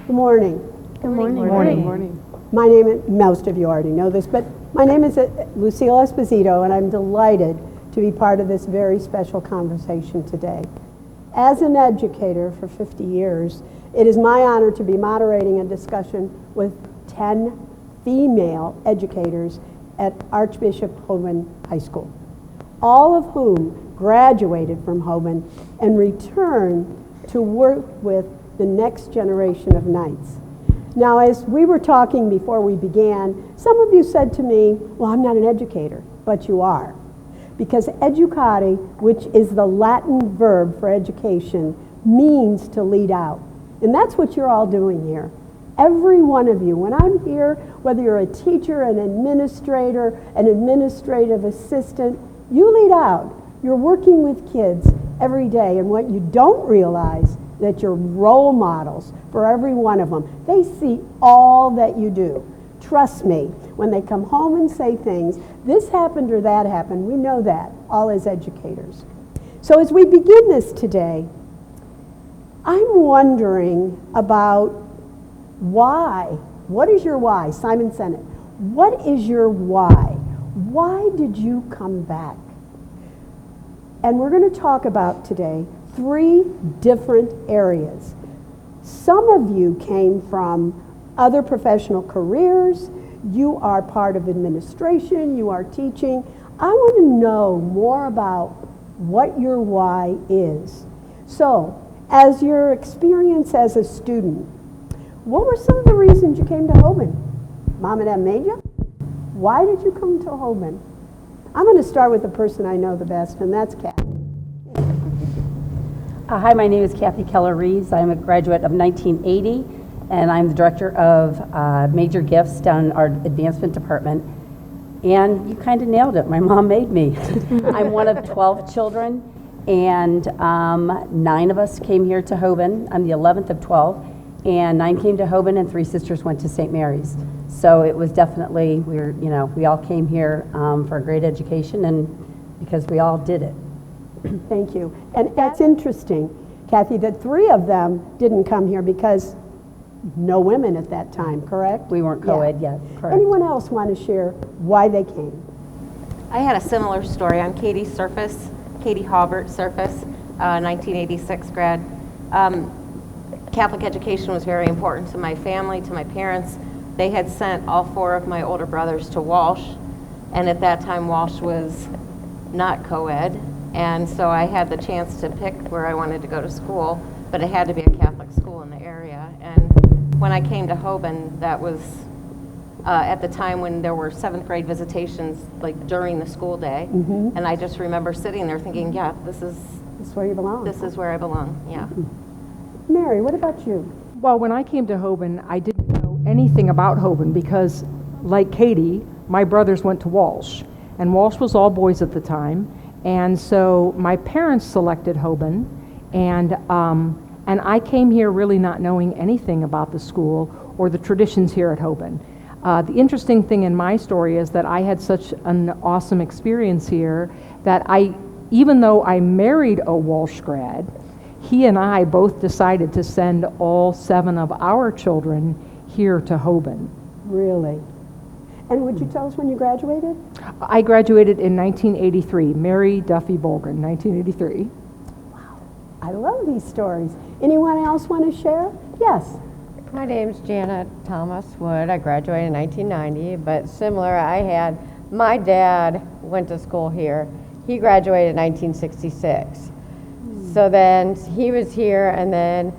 Good morning. Good morning. Good morning. My name is, most of you already know this, but my name is Lucille Esposito, and I'm delighted to be part of this very special conversation today. As an educator for 50 years, it is my honor to be moderating a discussion with 10 female educators at Archbishop Hoban High School, all of whom graduated from Hoban and returned to work with the next generation of Knights. Now, as we were talking before we began, some of you said to me, well, I'm not an educator, but you are. Because educare, which is the Latin verb for education, means to lead out. And that's what you're all doing here. Every one of you, when I'm here, whether you're a teacher, an administrator, an administrative assistant, you lead out. You're working with kids every day, and what you don't realize that you're role models for every one of them. They see all that you do. Trust me, when they come home and say things, this happened or that happened, we know that, all as educators. So as we begin this today, I'm wondering about why. What is your why? Simon Sennett. What is your why? Why did you come back? And we're going to talk about today 3 different areas. Some of you came from other professional careers. You are part of administration. You are teaching. I want to know more about what your why is. So, as your experience as a student, what were some of the reasons you came to Hoban? Mom and Dad made you? Why did you come to Hoban? I'm going to start with the person I know the best, and that's Kathy. Hi, my name is Kathy Keller-Rees. I'm a graduate of 1980, and I'm the director of major gifts down in our advancement department. And you kind of nailed it. My mom made me. I'm one of 12 children, and 9 of us came here to Hoban. I'm the 11th of 12, and 9 came to Hoban, and 3 sisters went to St. Mary's. So it was definitely, we all came here for a great education, and because we all did it. Thank you. And that's interesting, Kathy, that 3 of them didn't come here because no women at that time, correct? We weren't co-ed yet, correct. Anyone else want to share why they came? I had a similar story. I'm Katie Hobart Surface, 1986 grad. Catholic education was very important to my family, to my parents. They had sent all 4 of my older brothers to Walsh, and at that time Walsh was not co-ed. And so I had the chance to pick where I wanted to go to school, but it had to be a Catholic school in the area. And when I came to Hoban, that was at the time when there were 7th grade visitations, like during the school day. Mm-hmm. And I just remember sitting there thinking, yeah, this is where you belong. This is where I belong, yeah. Mm-hmm. Mary, what about you? Well, when I came to Hoban, I didn't know anything about Hoban because, like Katie, my brothers went to Walsh. And Walsh was all boys at the time. And so my parents selected Hoban, and I came here really not knowing anything about the school or the traditions here at Hoban. The interesting thing in my story is that I had such an awesome experience here that even though I married a Walsh grad, he and I both decided to send all 7 of our children here to Hoban. Really? And would you tell us when you graduated? I graduated in 1983, Mary Duffy Bolgren, 1983. Wow, I love these stories. Anyone else want to share? Yes. My name's Janet Thomas Wood. I graduated in 1990, but similar, my dad went to school here. He graduated in 1966. So then he was here, and then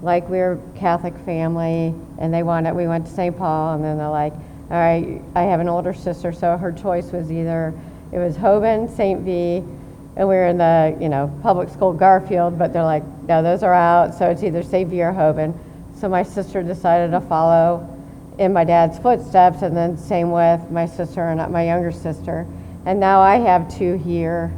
like we were a Catholic family, and we went to St. Paul, and then they're like, all right, I have an older sister, so her choice was it was Hoban, St. V, and we were in the, public school Garfield, but they're like, no, those are out, so it's either St. V or Hoban. So my sister decided to follow in my dad's footsteps, and then same with my sister and my younger sister. And now I have 2 here.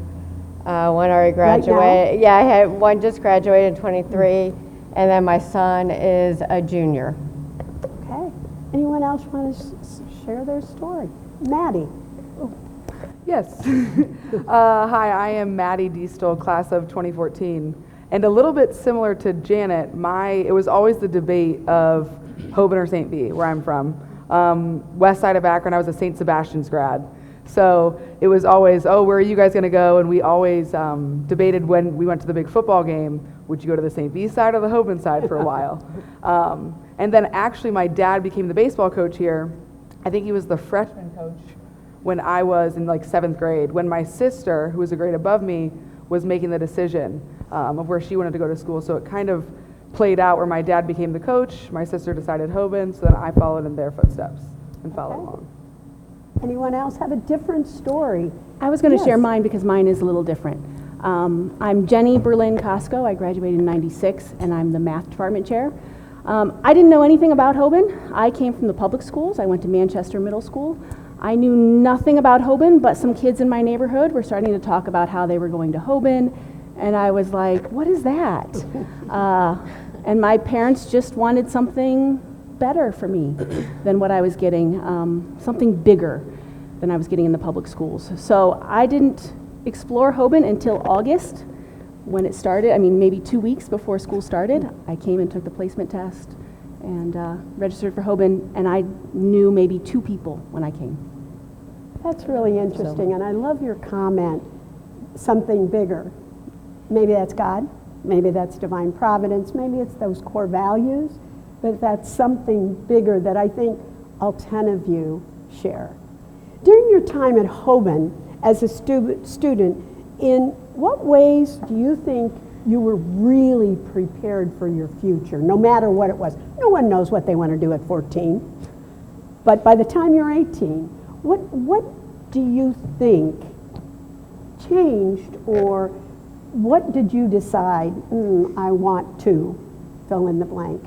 One already graduated. Right now? Yeah, I had one just graduated in 23, and then my son is a junior. Okay. Anyone else want to share their story? Maddie. Yes. Hi, I am Maddie Diestel, class of 2014. And a little bit similar to Janet, it was always the debate of Hoban or St. B, where I'm from. West side of Akron, I was a St. Sebastian's grad. So it was always, oh, where are you guys going to go? And we always debated when we went to the big football game, would you go to the St. B side or the Hoban side for a while? And then actually my dad became the baseball coach here. I think he was the freshman coach when I was in like 7th grade, when my sister, who was a grade above me, was making the decision of where she wanted to go to school. So it kind of played out where my dad became the coach, my sister decided Hoban, so then I followed in their footsteps and followed along. Anyone else have a different story? I was going to share Yes. mine because mine is a little different. I'm Jenny Berlin Costco. I graduated in '96, and I'm the math department chair. I didn't know anything about Hoban. I came from the public schools. I went to Manchester Middle School. I knew nothing about Hoban, but some kids in my neighborhood were starting to talk about how they were going to Hoban, and I was like, what is that? And my parents just wanted something better for me than what I was getting, something bigger than I was getting in the public schools. So I didn't explore Hoban until August when it started. I mean, maybe 2 weeks before school started. I came and took the placement test and registered for Hoban, and I knew maybe 2 people when I came. That's really interesting, and I love your comment, something bigger. Maybe that's God, maybe that's divine providence, maybe it's those core values, but that's something bigger that I think all 10 of you share. During your time at Hoban as a student, in what ways do you think you were really prepared for your future, no matter what it was? No one knows what they want to do at 14, but by the time you're 18, what do you think changed, or what did you decide, I want to fill in the blank?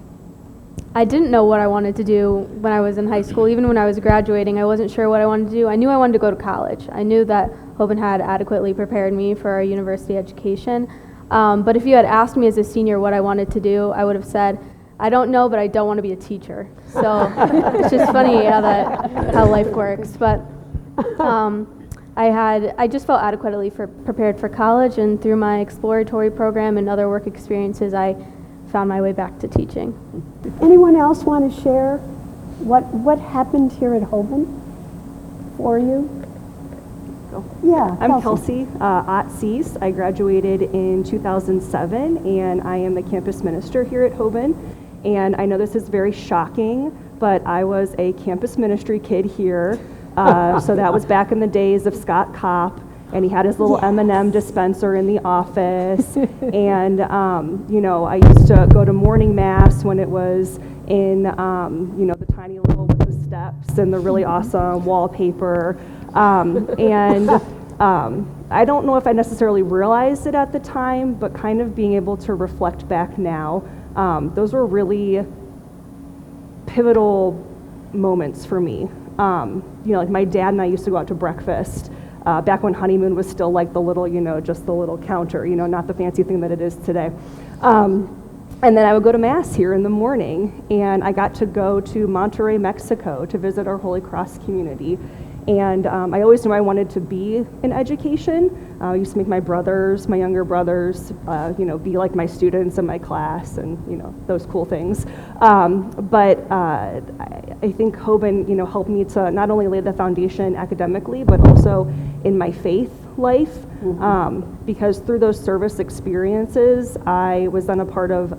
I didn't know what I wanted to do when I was in high school. Even when I was graduating, I wasn't sure what I wanted to do. I knew I wanted to go to college. I knew that Hoban had adequately prepared me for a university education. But if you had asked me as a senior what I wanted to do, I would have said, I don't know, but I don't want to be a teacher. So it's just funny how life works. But I just felt adequately prepared for college, and through my exploratory program and other work experiences, I found my way back to teaching. Anyone else want to share what happened here at Hoban for you? Yeah, I'm Kelsey Ott-Cease. I graduated in 2007, and I am the campus minister here at Hoban. And I know this is very shocking, but I was a campus ministry kid here. So that was back in the days of Scott Kopp, and he had his little M&M dispenser in the office. And, I used to go to morning mass when it was in, the tiny little with the steps and the really awesome wallpaper. I don't know if I necessarily realized it at the time, but kind of being able to reflect back now, those were really pivotal moments for me. Like my dad and I used to go out to breakfast back when honeymoon was still like the little, just the little counter, not the fancy thing that it is today. And then I would go to mass here in the morning, and I got to go to Monterrey, Mexico to visit our Holy Cross community. And I always knew I wanted to be in education. I used to make my younger brothers, be like my students in my class and, those cool things. But I think Hoban, helped me to not only lay the foundation academically, but also in my faith life. Because through those service experiences, I was then a part of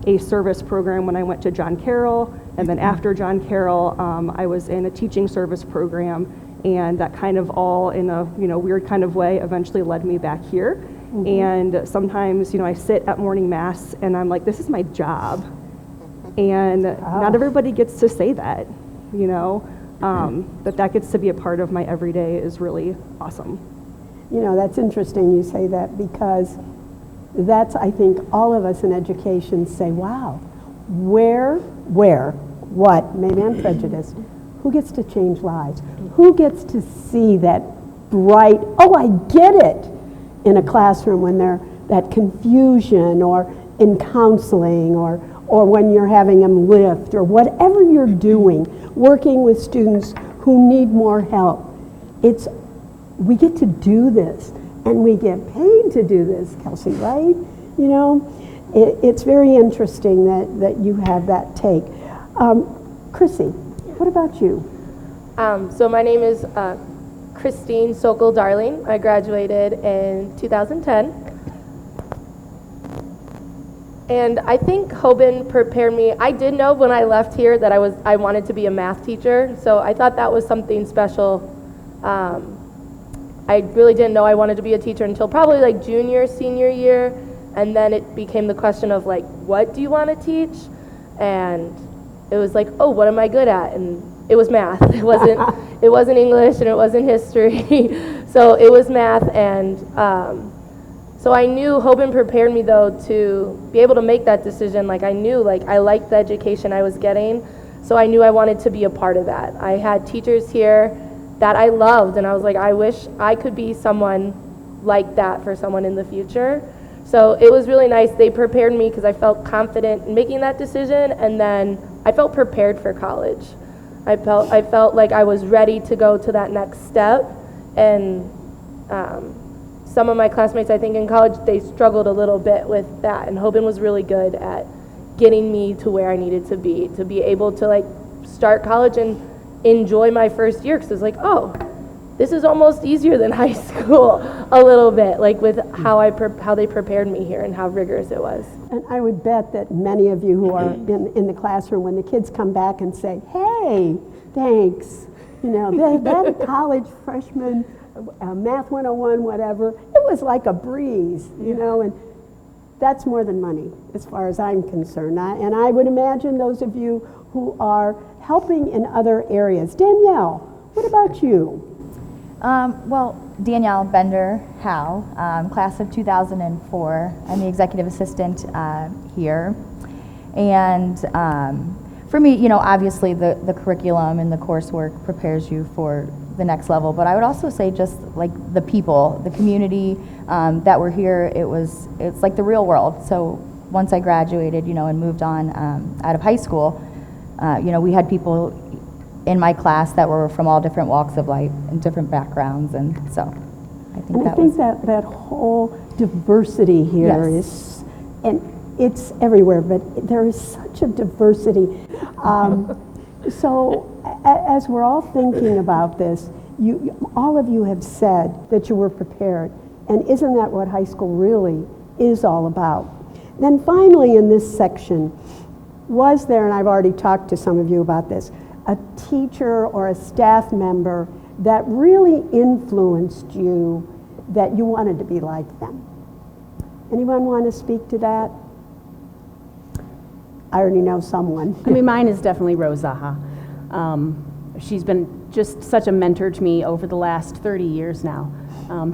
a service program when I went to John Carroll. And then after John Carroll, I was in a teaching service program, and that kind of all in a weird kind of way eventually led me back here. And sometimes I sit at morning mass and I'm like, this is my job, and not everybody gets to say that, that gets to be a part of my everyday is really awesome. That's interesting you say that, because that's, I think, all of us in education say, wow, where, what, maybe I'm prejudiced, who gets to change lives? Who gets to see that bright, oh, I get it, in a classroom when they're that confusion, or in counseling, or when you're having them lift, or whatever you're doing, working with students who need more help. We get to do this, and we get paid to do this, Kelsey, right? You know, it's very interesting that you have that take. Chrissy, what about you? So my name is Christine Sokol Darling. I graduated in 2010. And I think Hoban prepared me. I did know when I left here that I wanted to be a math teacher, so I thought that was something special. I really didn't know I wanted to be a teacher until probably like junior, senior year, and then it became the question of like, what do you want to teach? And it was like, oh, what am I good at? And it was math. It wasn't English and it wasn't history. So it was math, and so I knew Hoban prepared me though to be able to make that decision. Like I knew like I liked the education I was getting, so I knew I wanted to be a part of that. I had teachers here that I loved, and I was like, I wish I could be someone like that for someone in the future. So it was really nice. They prepared me because I felt confident in making that decision, and then I felt prepared for college. I felt like I was ready to go to that next step, and some of my classmates, I think in college, they struggled a little bit with that, and Hoban was really good at getting me to where I needed to be able to like start college and enjoy my first year, because it's like, oh, this is almost easier than high school a little bit, like with how they prepared me here and how rigorous it was. And I would bet that many of you who are in the classroom, when the kids come back and say, hey, thanks, you know, that college freshman, Math 101, whatever, it was like a breeze, you know, and that's more than money as far as I'm concerned. And I would imagine those of you who are helping in other areas. Danielle, what about you? Well, Danielle Bender-Howe, class of 2004. I'm the executive assistant here. And for me, you know, obviously the curriculum and the coursework prepares you for the next level, but I would also say just like the people, the community that were here, it's like the real world. So once I graduated, you know, and moved on out of high school, you know, we had people in my class that were from all different walks of life and different backgrounds, and so I think that whole diversity here Yes. is, and it's everywhere, but there is such a diversity. So as we're all thinking about this, all of you have said that you were prepared, and isn't that what high school really is all about? Then finally in this section, was there, and I've already talked to some of you about this, a teacher or a staff member that really influenced you, that you wanted to be like them? Anyone want to speak to that? I already know someone. I mean, mine is definitely Rose Zaha. She's been just such a mentor to me over the last 30 years now.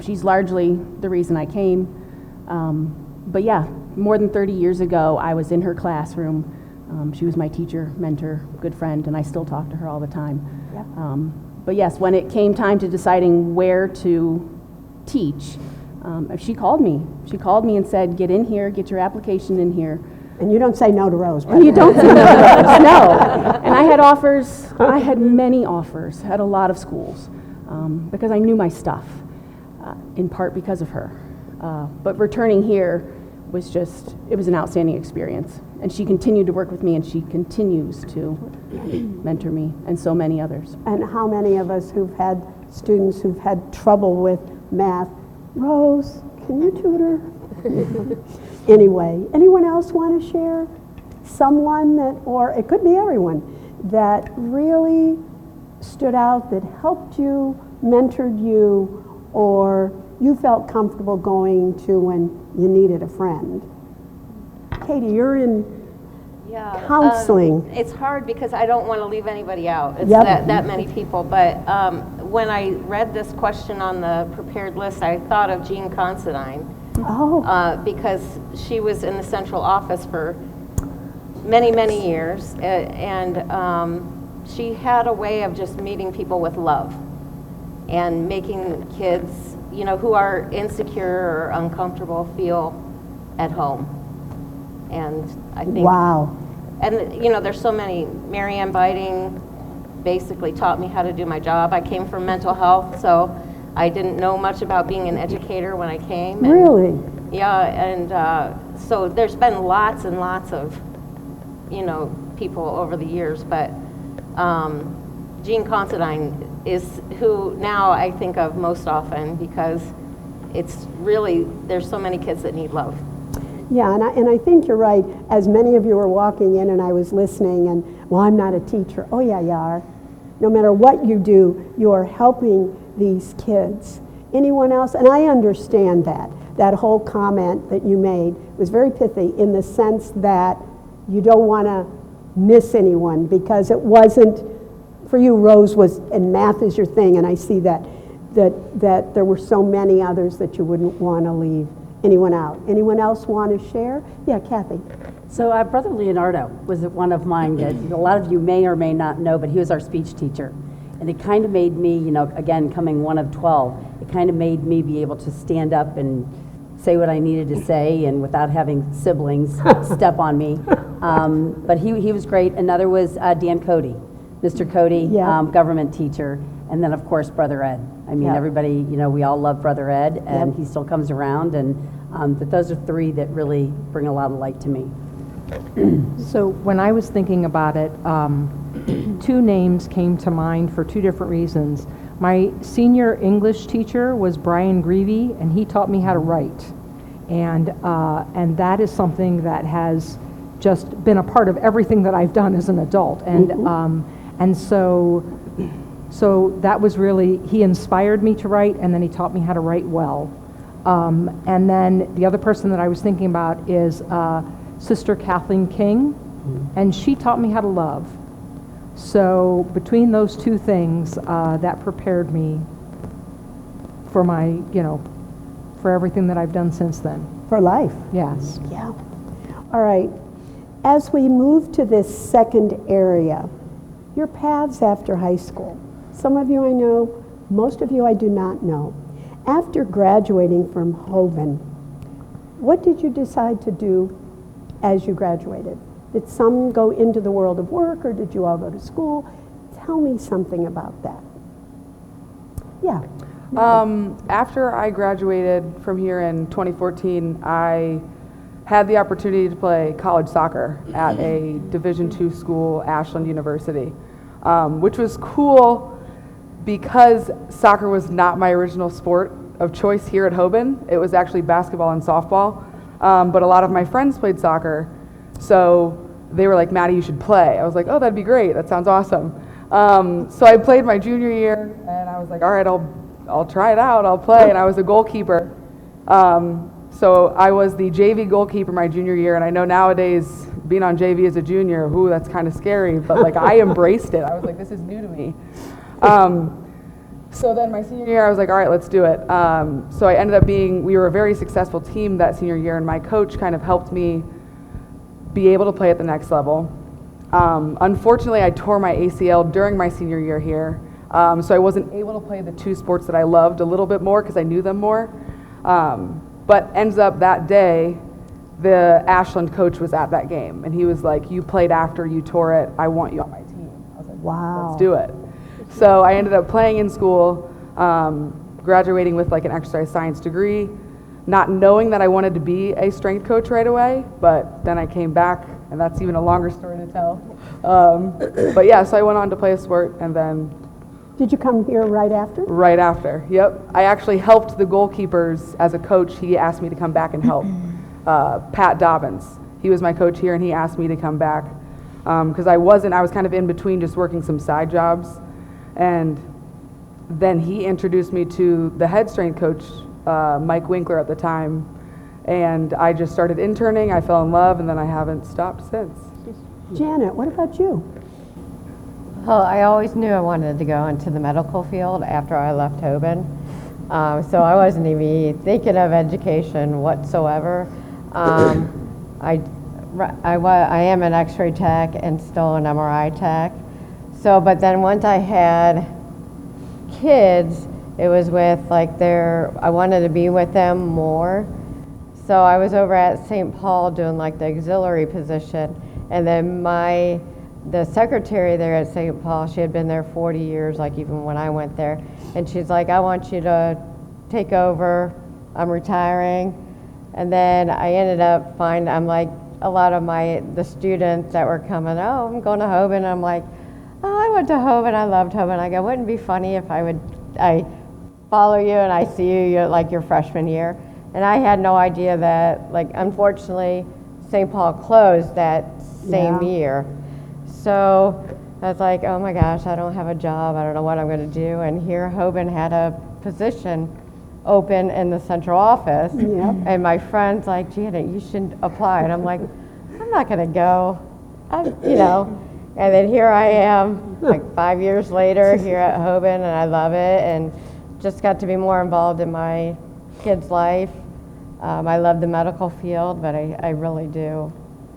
She's largely the reason I came. But yeah, more than 30 years ago, I was in her classroom. She was my teacher, mentor, good friend, and I still talk to her all the time. Yeah. But yes, when it came time to deciding where to teach, she called me. She called me and said, get in here, get your application in here. And you don't say no to Rose, And you don't say no to Rose, no. And I had offers, I had many offers at a lot of schools because I knew my stuff, in part because of her. But returning here was just, it was an outstanding experience. And she continued to work with me, and she continues to mentor me, and so many others. And how many of us who've had students who've had trouble with math, Rose, can you tutor? Anyway, anyone else want to share? Someone that, or it could be everyone, that really stood out, that helped you, mentored you, or you felt comfortable going to when you needed a friend? Katie, you're in counseling. It's hard because I don't want to leave anybody out. It's Yep. that many people. But when I read this question on the prepared list, I thought of Jean Considine. Oh, Because she was in the central office for many, many years. And she had a way of just meeting people with love and making kids, you know, who are insecure or uncomfortable feel at home. And I think, wow. and you know, there's so many. Mary Ann Biting basically taught me how to do my job. I came from mental health, so I didn't know much about being an educator when I came. And, Really? yeah, and So there's been lots and lots of, you know, people over the years, but Jean Considine is who now I think of most often, because it's really, there's so many kids that need love. Yeah, and I think you're right. As many of you were walking in and I was listening and, well, I'm not a teacher. Oh, yeah, you are. No matter what you do, you are helping these kids. Anyone else? And I understand that. That whole comment that you made was very pithy in the sense that you don't want to miss anyone, because it wasn't, for you, Rose was, and math is your thing, and I see that there were so many others that you wouldn't want to leave anyone out. Anyone else want to share? Yeah, Kathy. So Brother Leonardo was one of mine that a lot of you may or may not know, but he was our speech teacher. And it kind of made me, you know, again, coming one of 12, it kind of made me be able to stand up and say what I needed to say, and without having siblings step on me. But he was great. Another was Dan Cody, Mr. Cody, Yeah. Government teacher. And then, of course, Brother Ed. I mean, Yeah. everybody, you know, we all love Brother Ed, and Yep. he still comes around. And but those are three that really bring a lot of light to me. So when I was thinking about it, two names came to mind for two different reasons. My senior English teacher was Brian Greavy, and he taught me how to write. And that is something that has just been a part of everything that I've done as an adult. And so that was really, he inspired me to write, and then he taught me how to write well. And then the other person that I was thinking about is Sister Kathleen King, and she taught me how to love. So between those two things, that prepared me for my, you know, for everything that I've done since then. For life. Yes. Yeah. All right. As we move to this second area, your paths after high school. Some of you I know, most of you I do not know. After graduating from Hoban, what did you decide to do as you graduated? Did some go into the world of work, or did you all go to school? Tell me something about that. Yeah. After I graduated from here in 2014, I had the opportunity to play college soccer at a Division II school, Ashland University, which was cool because soccer was not my original sport of choice here at Hoban. It was actually basketball and softball, but a lot of my friends played soccer, so they were like, Maddie, you should play. I was like, oh, that'd be great. That sounds awesome. So I played my junior year, and I was like, all right, I'll try it out. I'll play, and I was a goalkeeper. So I was the JV goalkeeper my junior year, and I know nowadays being on JV as a junior, ooh, that's kind of scary, but like I embraced it. I was like, this is new to me. So then my senior year, I was like, all right, let's do it. So I ended up we were a very successful team that senior year, and my coach kind of helped me be able to play at the next level. Unfortunately, I tore my ACL during my senior year here, so I wasn't able to play the two sports that I loved a little bit more because I knew them more. But ends up that day, the Ashland coach was at that game, and he was like, you played after you tore it, I want you on my team. I was like, wow. Let's do it. So I ended up playing in school, graduating with like an exercise science degree, not knowing that I wanted to be a strength coach right away, but then I came back, and that's even a longer story to tell. But yeah, so I went on to play a sport, and then... Did you come here right after? Right after, yep. I actually helped the goalkeepers as a coach. He asked me to come back and help. Pat Dobbins, he was my coach here, and he asked me to come back because I was kind of in between just working some side jobs, and then he introduced me to the head strength coach, Mike Winkler at the time, and I just started interning. I fell in love, and then I haven't stopped since. Janet, what about you? Well, I always knew I wanted to go into the medical field after I left Hoban. So I wasn't even thinking of education whatsoever. I am an x-ray tech and still an MRI tech. So, but then once I had kids, it was with like I wanted to be with them more. So I was over at St. Paul doing like the auxiliary position, and then the secretary there at St. Paul, she had been there 40 years, like even when I went there, and she's like, I want you to take over, I'm retiring. And then I ended up I'm like a lot of the students that were coming, oh, I'm going to Hoban. I'm like, oh, I went to Hoban, I loved Hoban. I go, wouldn't it be funny if I follow you and I see you like your freshman year? And I had no idea that, like, unfortunately, St. Paul closed that same year. So I was like, oh my gosh, I don't have a job. I don't know what I'm going to do. And here Hoban had a position open in the central office. And my friend's like, Janet, you should apply. And I'm like, I'm not going to go. You know. And then here I am, like 5 years later, here at Hoban, and I love it. And just got to be more involved in my kid's life. I love the medical field, but I really do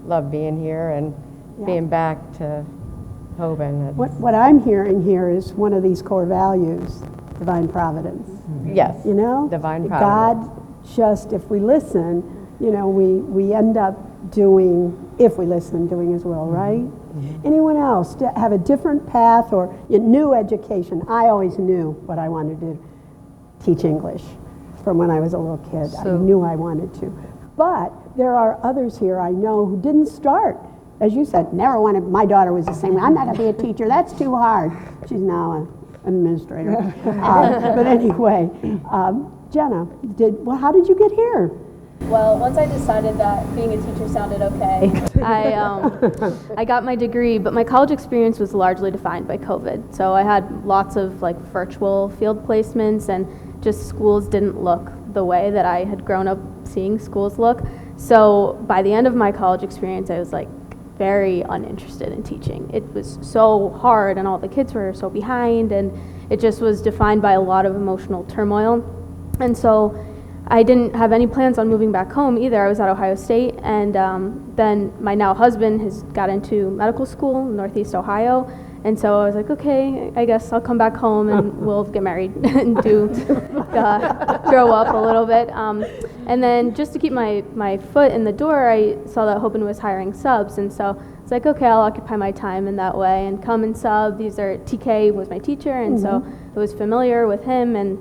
love being here and being back to Hoban. What I'm hearing here is one of these core values, divine providence. Yes, you know, divine providence. God just, if we listen, you know, we end up doing, if we listen, doing His will, right? Anyone else have a different path or new education? I always knew what I wanted to do, teach English from when I was a little kid. I knew I wanted to. But there are others here I know who didn't start. As you said, never wanted, my daughter was the same way. I'm not going to be a teacher. That's too hard. She's now an administrator. But anyway, Jenna, how did you get here? Well, once I decided that being a teacher sounded okay, I got my degree, but my college experience was largely defined by COVID. So I had lots of like virtual field placements, and just schools didn't look the way that I had grown up seeing schools look. So by the end of my college experience, I was like very uninterested in teaching. It was so hard, and all the kids were so behind, and it just was defined by a lot of emotional turmoil. And so I didn't have any plans on moving back home either. I was at Ohio State, and then my now husband has got into medical school in Northeast Ohio, and so I was like, okay, I guess I'll come back home and we'll get married and grow up a little bit. And then just to keep my foot in the door, I saw that Hoban was hiring subs, and so it's like, okay, I'll occupy my time in that way and come and sub. TK was my teacher, and so I was familiar with him and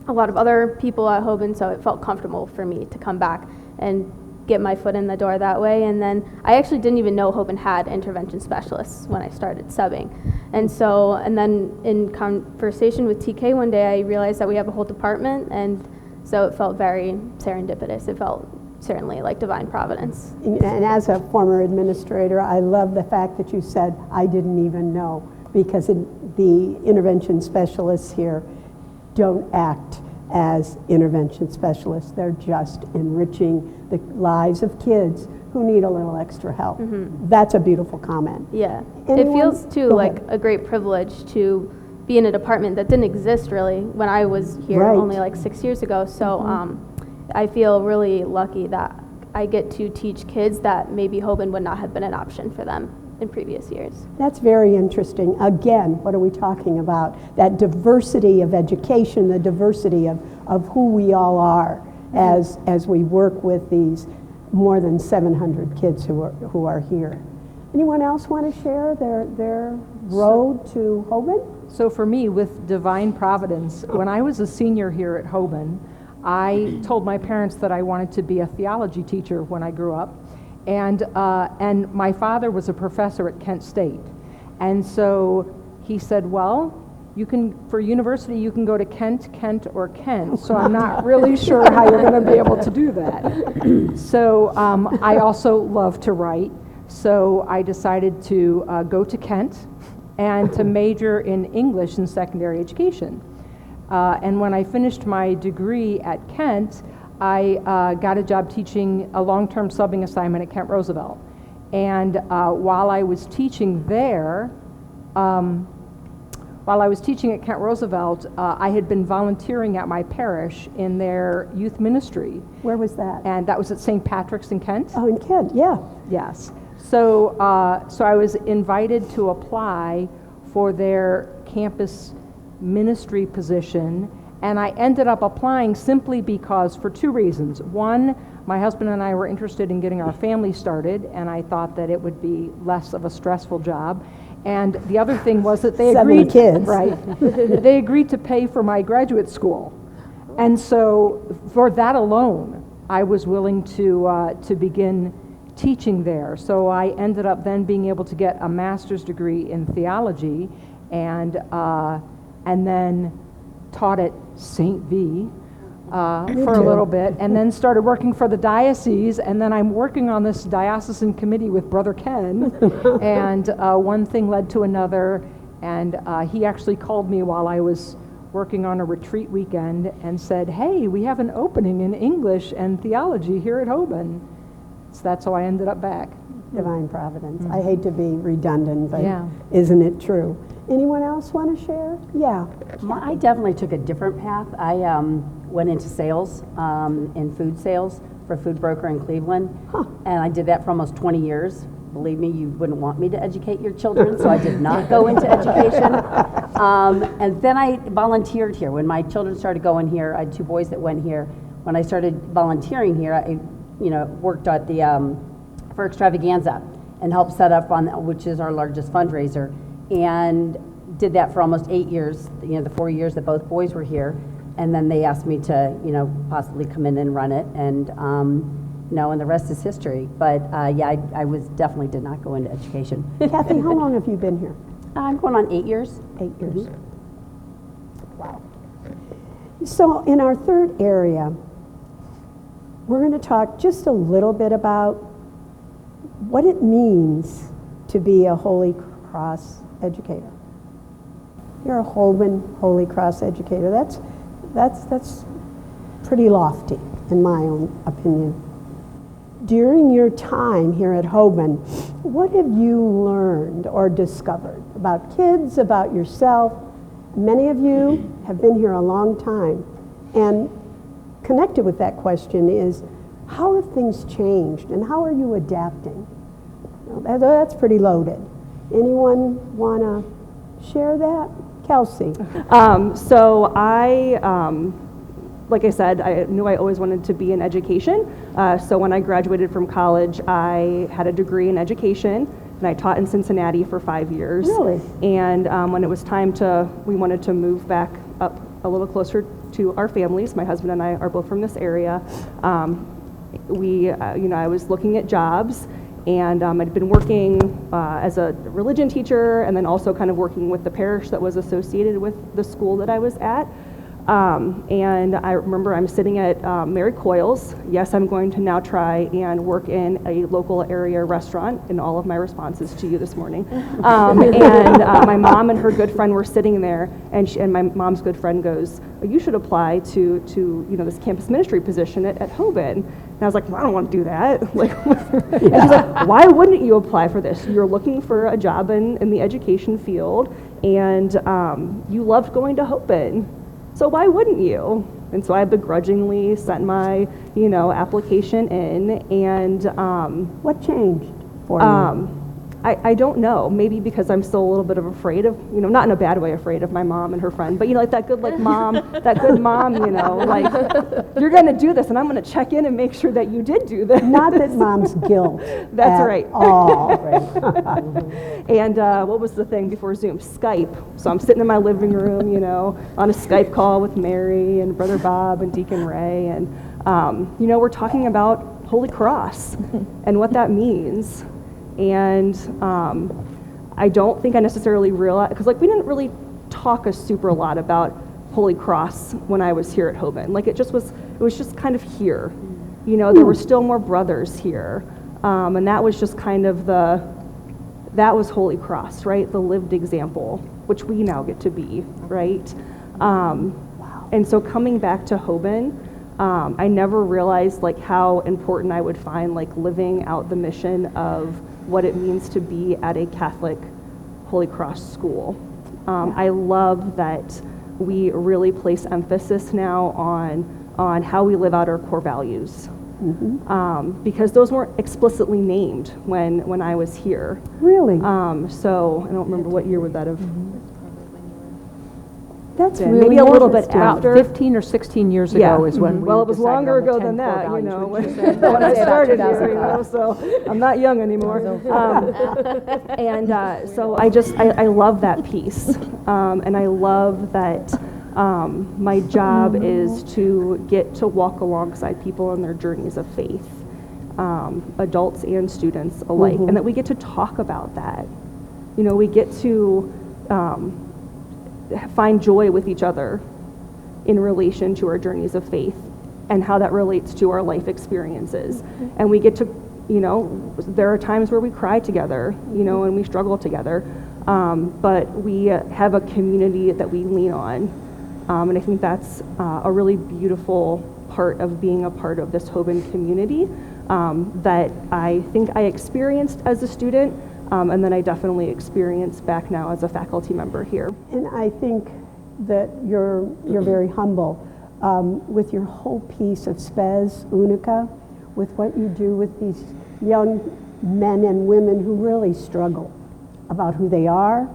a lot of other people at Hoban, so it felt comfortable for me to come back and get my foot in the door that way. And then I actually didn't even know Hoban had intervention specialists when I started subbing. And then in conversation with TK one day, I realized that we have a whole department, and so it felt very serendipitous. It felt certainly like divine providence. And as a former administrator, I love the fact that you said, I didn't even know, because the intervention specialists here don't act as intervention specialists. They're just enriching the lives of kids who need a little extra help. That's a beautiful comment. Yeah. Anyone? It feels too like a great privilege to be in a department that didn't exist really when I was here only like 6 years ago. So I feel really lucky that I get to teach kids that maybe Hoban would not have been an option for them in previous years. That's very interesting. Again, what are we talking about? That diversity of education, the diversity of who we all are as we work with these more than 700 kids who are here. Anyone else want to share their road to Hoban? So for me, with divine providence, when I was a senior here at Hoban, I told my parents that I wanted to be a theology teacher when I grew up. And my father was a professor at Kent State. And so he said, well, for university, you can go to Kent, or Kent. So I'm not really sure how you're going to be able to do that. So I also love to write. So I decided to go to Kent and to major in English in secondary education. And when I finished my degree at Kent, I got a job teaching a long-term subbing assignment at Kent Roosevelt. And while I was teaching there, at Kent Roosevelt, I had been volunteering at my parish in their youth ministry. Where was that? And that was at St. Patrick's in Kent. Oh, in Kent, yeah. Yes. So I was invited to apply for their campus ministry position, and I ended up applying simply because, for two reasons. One, my husband and I were interested in getting our family started, and I thought that it would be less of a stressful job. And the other thing was that they agreed, 7 kids. Right, they agreed to pay for my graduate school. And so for that alone, I was willing to begin teaching there. So I ended up then being able to get a master's degree in theology, and then taught at St. V. For a little bit, and then started working for the diocese, and then I'm working on this diocesan committee with Brother Ken, and one thing led to another, and he actually called me while I was working on a retreat weekend and said, hey, we have an opening in English and theology here at Hoban. So that's how I ended up back. Divine providence. I hate to be redundant, but Yeah. isn't it true? Anyone else want to share? Yeah. I definitely took a different path. I went into sales, in food sales for a food broker in Cleveland, and I did that for almost 20 years. Believe me, you wouldn't want me to educate your children, so I did not go into education. And then I volunteered here. When my children started going here, I had 2 boys that went here. When I started volunteering here, I worked at the for Extravaganza and helped set up which is our largest fundraiser, and did that for almost 8 years, the 4 years that both boys were here. And then they asked me to, possibly come in and run it, and and the rest is history. But I was definitely did not go into education. Kathy, how long have you been here? I'm going on 8 years. 8 years. Wow. So in our third area, we're going to talk just a little bit about what it means to be a Holy Cross educator. You're a Hoban Holy Cross educator. That's pretty lofty, in my own opinion. During your time here at Hoban, what have you learned or discovered about kids, about yourself? Many of you have been here a long time, and connected with that question is, how have things changed and how are you adapting? That's pretty loaded. Anyone want to share that? Kelsey. So like I said, I knew I always wanted to be in education. So when I graduated from college, I had a degree in education, and I taught in Cincinnati for 5 years. Really? And when it was time we wanted to move back up a little closer to our families. My husband and I are both from this area. I was looking at jobs, and I'd been working as a religion teacher, and then also kind of working with the parish that was associated with the school that I was at. And I remember I'm sitting at Mary Coyle's. Yes, I'm going to now try and work in a local area restaurant in all of my responses to you this morning. And my mom and her good friend were sitting there, and my mom's good friend goes, oh, you should apply to this campus ministry position at Hoban. And I was like, well, I don't want to do that. And she's like, why wouldn't you apply for this? You're looking for a job in the education field, and you loved going to Hoban. So why wouldn't you? And so I begrudgingly sent my, application in, and What changed for you? I don't know. Maybe because I'm still a little bit of afraid of, not in a bad way, afraid of my mom and her friend, but like that good mom, like you're going to do this, and I'm going to check in and make sure that you did do this. Not that mom's guilt. That's right. All. And what was the thing before Zoom? Skype. So I'm sitting in my living room, on a Skype call with Mary and Brother Bob and Deacon Ray, and we're talking about Holy Cross and what that means. And I don't think I necessarily realized, because we didn't really talk a super lot about Holy Cross when I was here at Hoban. It was just kind of here. There were still more brothers here. And that was just kind of that was Holy Cross, right? The lived example, which we now get to be, right? And so coming back to Hoban, I never realized how important I would find living out the mission of what it means to be at a Catholic Holy Cross school. I love that we really place emphasis now on how we live out our core values. Because those weren't explicitly named when I was here. Really? So I don't remember what year would that have. That's been. really Maybe a little bit interesting. after. 15 or 16 years ago is when we Well, it was decided longer on the ago 10 than that, core values, when wouldn't you say? when I Say about started here, 2005. so I'm not young anymore. So I love that piece, and I love that My job is to get to walk alongside people on their journeys of faith, adults and students alike, and that we get to talk about that. You know, we get to find joy with each other in relation to our journeys of faith and how that relates to our life experiences. And we get to, you know, there are times where we cry together, you know, and we struggle together, but we have a community that we lean on. And I think that's a really beautiful part of being a part of this Hoban community that I think I experienced as a student, and then I definitely experience back now as a faculty member here. And I think that you're very humble with your whole piece of Spes Unica, with what you do with these young men and women who really struggle about who they are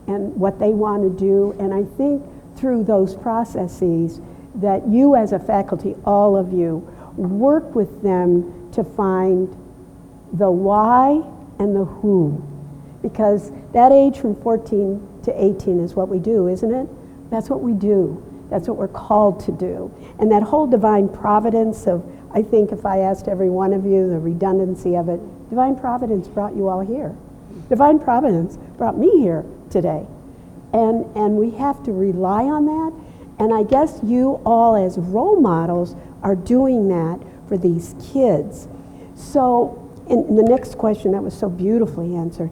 and what they want to do. And I think through those processes that you as a faculty, all of you, work with them to find the why and the who. Because that age from 14 to 18 is what we do, isn't it? That's what we do. That's what we're called to do. And that whole divine providence of, I think if I asked every one of you the redundancy of it, divine providence brought you all here. Divine providence brought me here today. And we have to rely on that. And I guess you all as role models are doing that for these kids. So, in the next question that was so beautifully answered,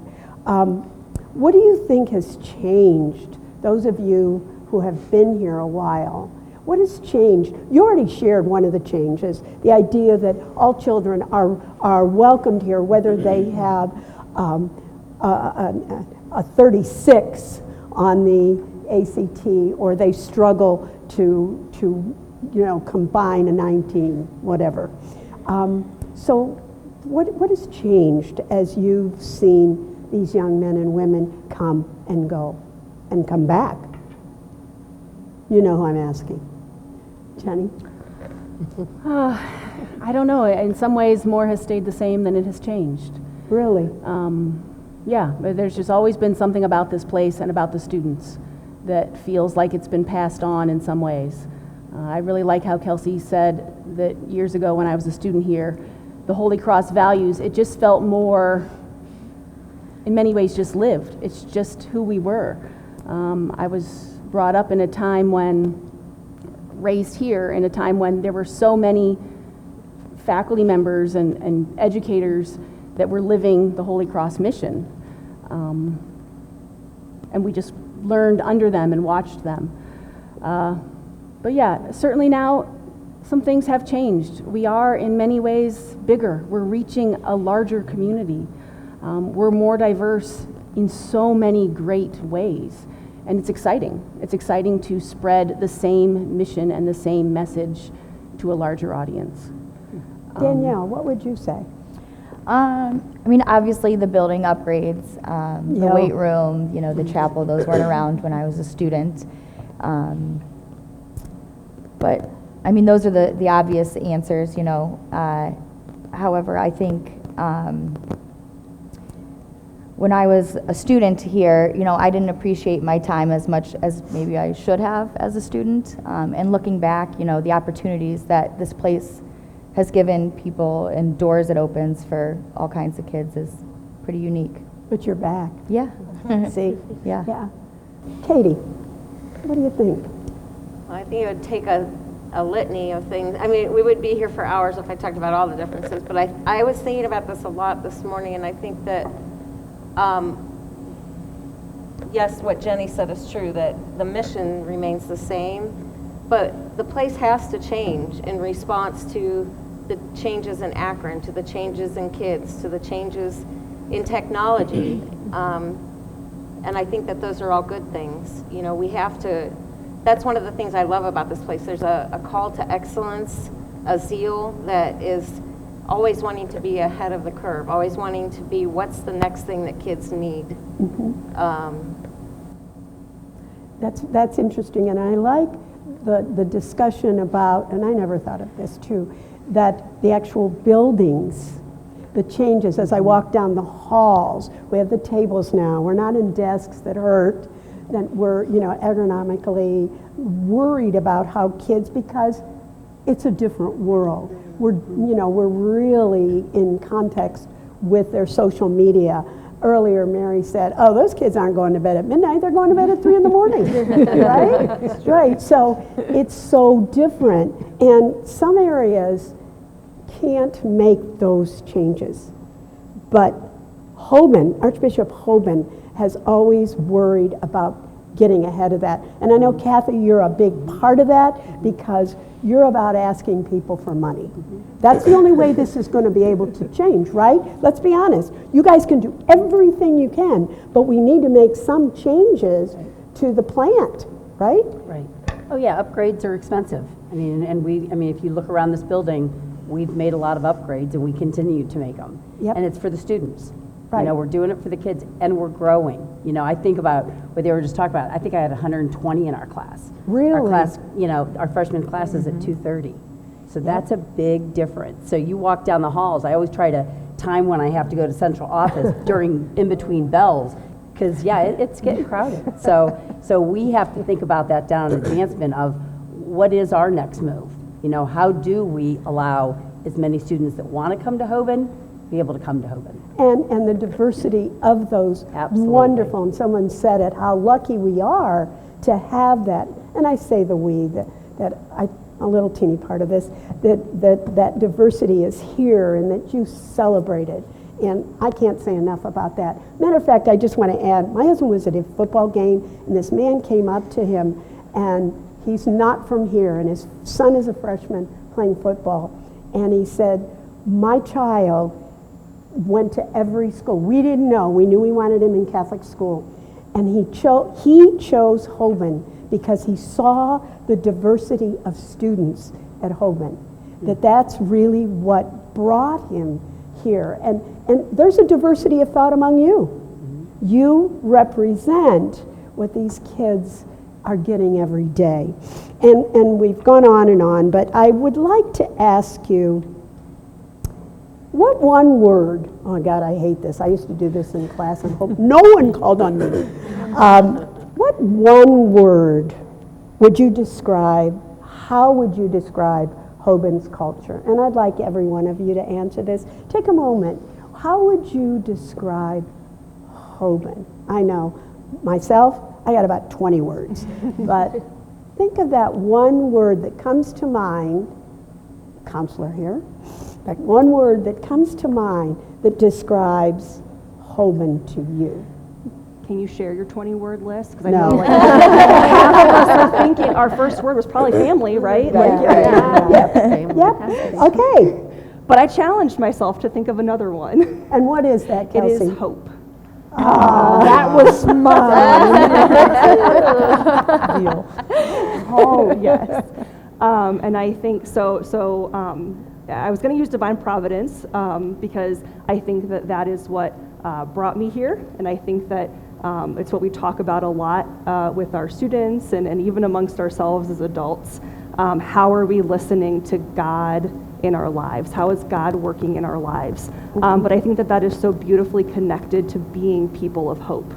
what do you think has changed, those of you who have been here a while? What has changed? You already shared one of the changes, the idea that all children are welcomed here, whether they have a 36 on the ACT or they struggle to you know, combine a 19, whatever. So what has changed as you've seen these young men and women come and go and come back? You know who I'm asking. Jenny? I don't know. In some ways, more has stayed the same than it has changed. Really? Yeah, but there's just always been something about this place and about the students that feels like it's been passed on in some ways. I really like how Kelsey said that years ago when I was a student here, the Holy Cross values, it just felt more, in many ways, just lived. It's just who we were. I was brought up in a time when, raised here in a time when there were so many faculty members and educators that were living the Holy Cross mission. And we just learned under them and watched them. But yeah, certainly now some things have changed. We are in many ways bigger. We're reaching a larger community. We're more diverse in so many great ways. And it's exciting. It's exciting to spread the same mission and the same message to a larger audience. Danielle, what would you say? I mean, obviously the building upgrades, the Yeah. weight room, you know, the chapel, those weren't around when I was a student. But, I mean, those are the obvious answers, you know. However, I think when I was a student here, you know, I didn't appreciate my time as much as maybe I should have as a student. And looking back, you know, the opportunities that this place has given people and doors it opens for all kinds of kids is pretty unique. But you're back. Yeah. See? Yeah. Yeah. Katie, what do you think? I think it would take a litany of things. I mean, we would be here for hours if I talked about all the differences, but I was thinking about this a lot this morning, and I think that, yes, what Jenny said is true, that the mission remains the same, but the place has to change in response to the changes in Akron, to the changes in kids, to the changes in technology. And I think that those are all good things. You know, we have to, that's one of the things I love about this place. There's a call to excellence, a zeal that is always wanting to be ahead of the curve, always wanting to be what's the next thing that kids need. That's interesting, and I like the discussion about, and I never thought of this too, that the actual buildings, the changes as I walk down the halls, we have the tables now, we're not in desks that hurt, that we're, you know, ergonomically worried about how kids, because it's a different world. We're, you know, we're really in context with their social media. Earlier, Mary said, oh, those kids aren't going to bed at midnight, they're going to bed at 3 in the morning, right? Right, so it's so different. And some areas can't make those changes. But Hoban, Archbishop Hoban, has always worried about getting ahead of that. And I know, Kathy, you're a big part of that because you're about asking people for money. That's the only way this is going to be able to change, right? Let's be honest. You guys can do everything you can, but we need to make some changes to the plant, right? Right. Oh yeah, upgrades are expensive. I mean, if you look around this building, we've made a lot of upgrades and we continue to make them. Yep. And it's for the students. Right. You know, we're doing it for the kids and we're growing. You know, I think about what they were just talking about. I think I had 120 in our class. Really? Our class, you know, our freshman class is at 2:30. So that's a big difference. So you walk down the halls, I always try to time when I have to go to central office in between bells, because yeah, it's getting crowded. So we have to think about that down in advancement of what is our next move? You know, how do we allow as many students that want to come to Hoban be able to come to Hoban? And the diversity of those. Absolutely. Wonderful, and someone said it, how lucky we are to have that. And I say the we, that a little teeny part of this, that diversity is here and that you celebrate it. And I can't say enough about that. Matter of fact, I just want to add, my husband was at a football game and this man came up to him, and he's not from here, and his son is a freshman playing football, and he said, my child went to every school. We didn't know. We knew we wanted him in Catholic school. And he chose Hoban because he saw the diversity of students at Hoban. That's really what brought him here. And there's a diversity of thought among you. You represent what these kids are getting every day. And we've gone on, but I would like to ask you, what one word, oh God, I hate this. I used to do this in class and hope no one called on me. What one word would you describe, how would you describe Hoban's culture? And I'd like every one of you to answer this. Take a moment. How would you describe Hoban? I know, myself, I got about 20 words. But think of that one word that comes to mind, counselor here, that one word that comes to mind that describes Hoban to you. Can you share your 20-word list? Because I No. know like half of us are thinking our first word was probably family, right? Yep. Okay. But I challenged myself to think of another one. And what is that, It Kelsey? is hope. That was mine. Deal. Oh, yes. And I think so I was going to use divine providence because I think that is what brought me here, and I think that it's what we talk about a lot with our students and even amongst ourselves as adults. How are we listening to God in our lives? How is God working in our lives? But I think that is so beautifully connected to being people of hope.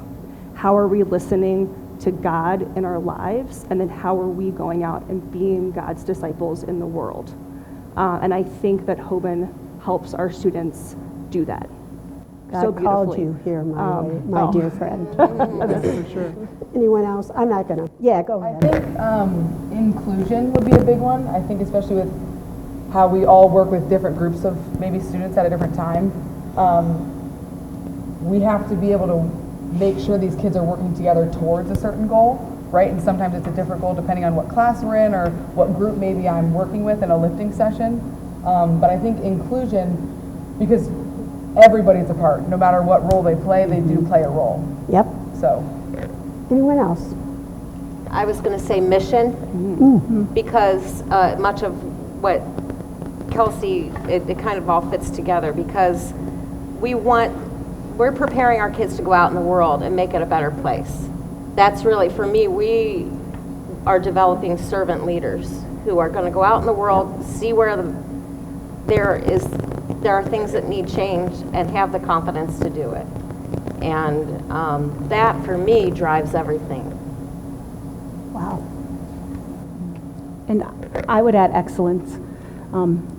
How are we listening to God in our lives, and then how are we going out and being God's disciples in the world? And I think that Hoban helps our students do that. God called you here, my dear friend. That's for sure. Anyone else? I'm not going to. Yeah, go ahead. I think inclusion would be a big one. I think especially with how we all work with different groups of maybe students at a different time. We have to be able to make sure these kids are working together towards a certain goal, right? And sometimes it's a different goal depending on what class we're in or what group maybe I'm working with in a lifting session. But I think inclusion, because everybody's a part. No matter what role they play, they do play a role. Yep. So. Anyone else? I was going to say mission, because much of what Kelsey, it kind of all fits together, because we're preparing our kids to go out in the world and make it a better place. That's really, for me, we are developing servant leaders who are going to go out in the world, see where there are things that need change, and have the confidence to do it. And that, for me, drives everything. Wow. And I would add excellence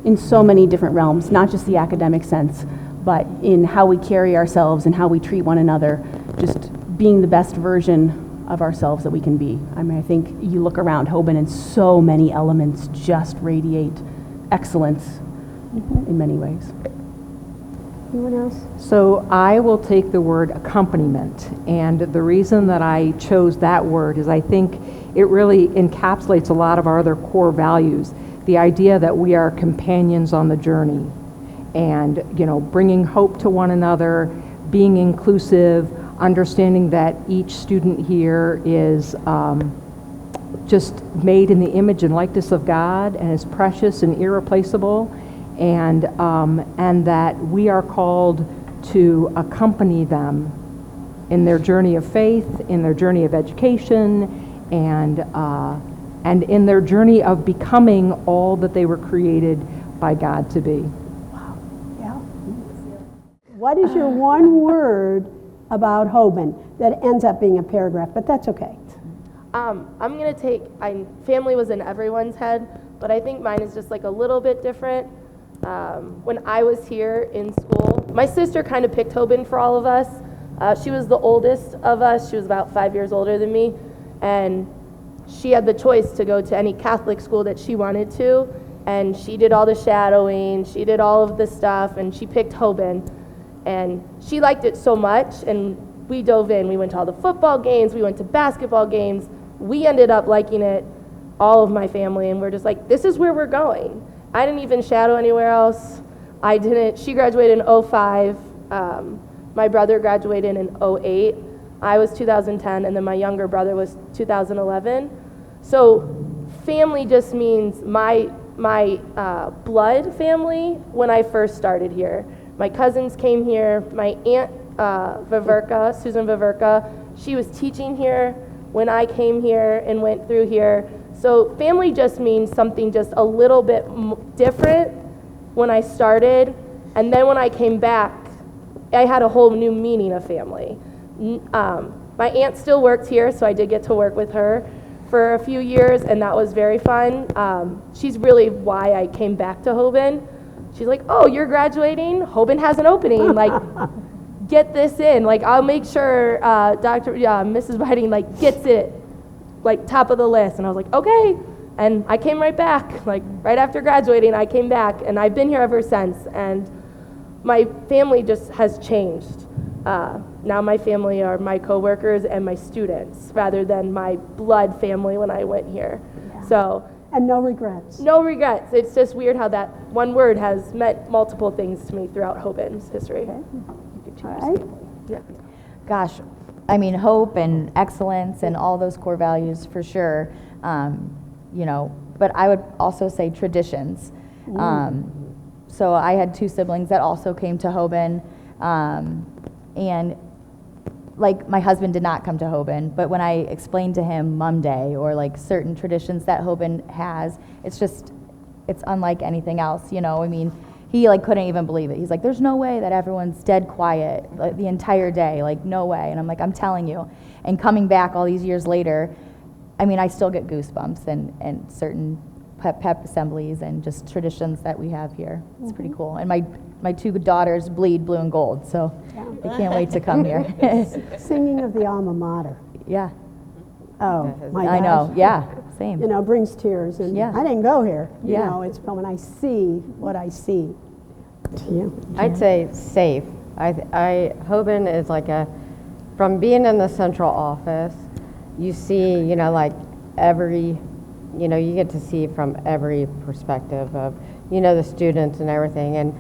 in so many different realms, not just the academic sense, but in how we carry ourselves and how we treat one another, just being the best version of ourselves that we can be. I mean, I think you look around Hoban and so many elements just radiate excellence in many ways. Anyone else? So I will take the word accompaniment, and the reason that I chose that word is I think it really encapsulates a lot of our other core values. The idea that we are companions on the journey, and bringing hope to one another, being inclusive, understanding that each student here is just made in the image and likeness of God and is precious and irreplaceable, and that we are called to accompany them in their journey of faith, in their journey of education, and in their journey of becoming all that they were created by God to be. Yeah. What is your one word about Hoban that ends up being a paragraph? But that's okay. I'm going to take, family was in everyone's head, but I think mine is just like a little bit different. When I was here in school, my sister kind of picked Hoban for all of us. She was the oldest of us. She was about 5 years older than me, and she had the choice to go to any Catholic school that she wanted to, and she did all the shadowing, she did all of the stuff, and she picked Hoban, and she liked it so much, and we dove in. We went to all the football games, we went to basketball games. We ended up liking it, all of my family, and we're just like, this is where we're going. I didn't even shadow anywhere else. She graduated in 05. My brother graduated in 08. I was 2010, and then my younger brother was 2011. So family just means my blood family when I first started here. My cousins came here. My aunt Viverka, Susan Viverka, she was teaching here when I came here and went through here. So family just means something just a little bit different when I started, and then when I came back, I had a whole new meaning of family. My aunt still works here, so I did get to work with her for a few years, and that was very fun. She's really why I came back to Hoban. She's like, oh, you're graduating? Hoban has an opening. Like, get this in. Like, I'll make sure Mrs. Whiting, like, gets it, like, top of the list. And I was like, okay. And I came right back. Like, right after graduating, I came back, and I've been here ever since. And my family just has changed. Now my family are my coworkers and my students rather than my blood family when I went here. Yeah. So. And no regrets. No regrets. It's just weird how that one word has meant multiple things to me throughout Hoban's history. Okay. All right. Yeah. Gosh, I mean, hope and excellence and all those core values for sure. But I would also say traditions. So I had two siblings that also came to Hoban, and like my husband did not come to Hoban, but when I explained to him Mum Day or like certain traditions that Hoban has, it's unlike anything else, I mean, he like couldn't even believe it. He's like, there's no way that everyone's dead quiet like, the entire day, like no way. And I'm like, I'm telling you. And coming back all these years later, I mean, I still get goosebumps and certain pep assemblies and just traditions that we have here. It's pretty cool. And my two daughters bleed blue and gold, so I can't wait to come here. Singing of the alma mater. Yeah. Oh, my gosh. I know, yeah, same. Brings tears. And Yeah. I didn't go here. Yeah. It's when I see what I see. I'd say safe. Hoban is like from being in the central office, you see, like every, you get to see from every perspective of, the students and everything. And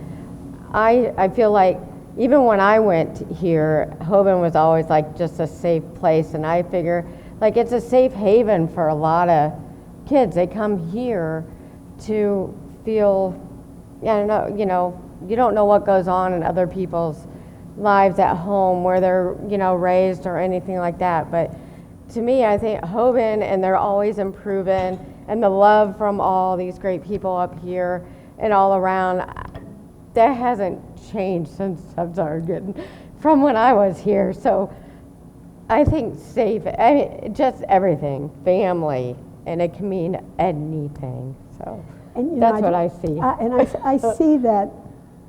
I feel like even when I went here, Hoban was always like just a safe place. And I figure like it's a safe haven for a lot of kids. They come here to feel, you don't know what goes on in other people's lives at home where they're, raised or anything like that. But to me, I think Hoban, and they're always improving, and the love from all these great people up here and all around, that hasn't changed since I've started getting from when I was here. So I think safe, just everything, family, and it can mean anything. So And, that's what I see. I see that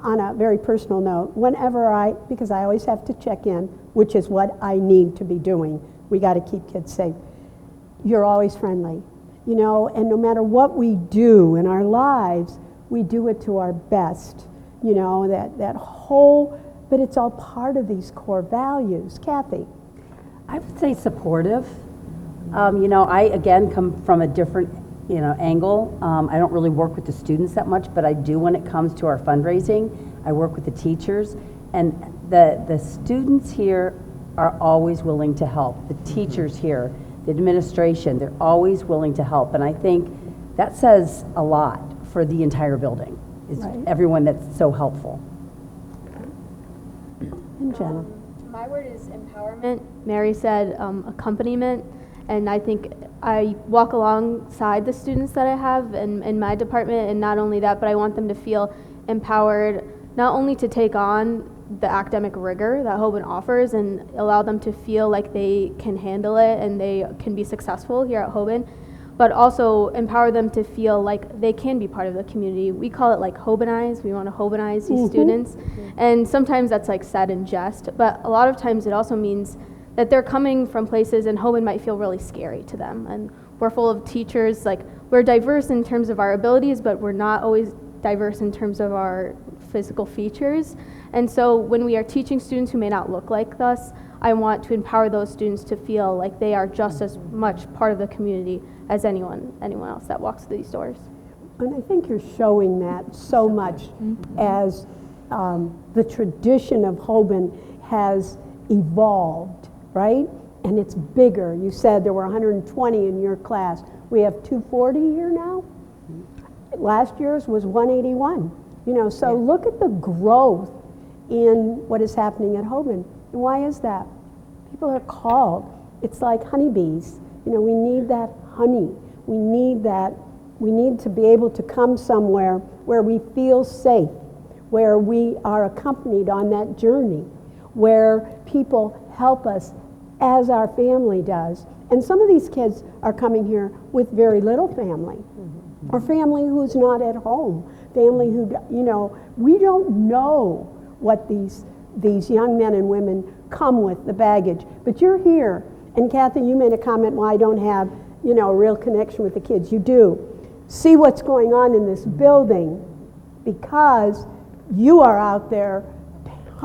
on a very personal note. Whenever because I always have to check in, which is what I need to be doing. We got to keep kids safe. You're always friendly, and no matter what we do in our lives, we do it to our best. That whole, but it's all part of these core values. Kathy? I would say supportive. I again come from a different angle. I don't really work with the students that much, but I do when it comes to our fundraising. I work with the teachers, and the students here are always willing to help. The teachers here, the administration, they're always willing to help, and I think that says a lot for the entire building. Is Right. everyone that's so helpful. And Jenna? My word is empowerment. Mary said accompaniment, and I think I walk alongside the students that I have in my department, and not only that, but I want them to feel empowered, not only to take on the academic rigor that Hoban offers and allow them to feel like they can handle it and they can be successful here at Hoban, but also empower them to feel like they can be part of the community. We call it like Hobanize. We want to Hobanize these students. And sometimes that's like said in jest, but a lot of times it also means that they're coming from places and Hoban might feel really scary to them. And we're full of teachers, like we're diverse in terms of our abilities, but we're not always diverse in terms of our physical features. And so when we are teaching students who may not look like us, I want to empower those students to feel like they are just as much part of the community as anyone else that walks through these doors. And I think you're showing that so much as the tradition of Hoban has evolved, right? And it's bigger. You said there were 120 in your class. We have 240 here now. Last year's was 181. So look at the growth in what is happening at Hoban. And why is that? People are called. It's like honeybees. We need that honey. We need that. We need to be able to come somewhere where we feel safe, where we are accompanied on that journey, where people help us as our family does. And some of these kids are coming here with very little family, or family who's not at home, family who, we don't know what these young men and women come with, the baggage. But you're here, and Kathy, you made a comment, well, I don't have, a real connection with the kids. You do. See what's going on in this building because you are out there,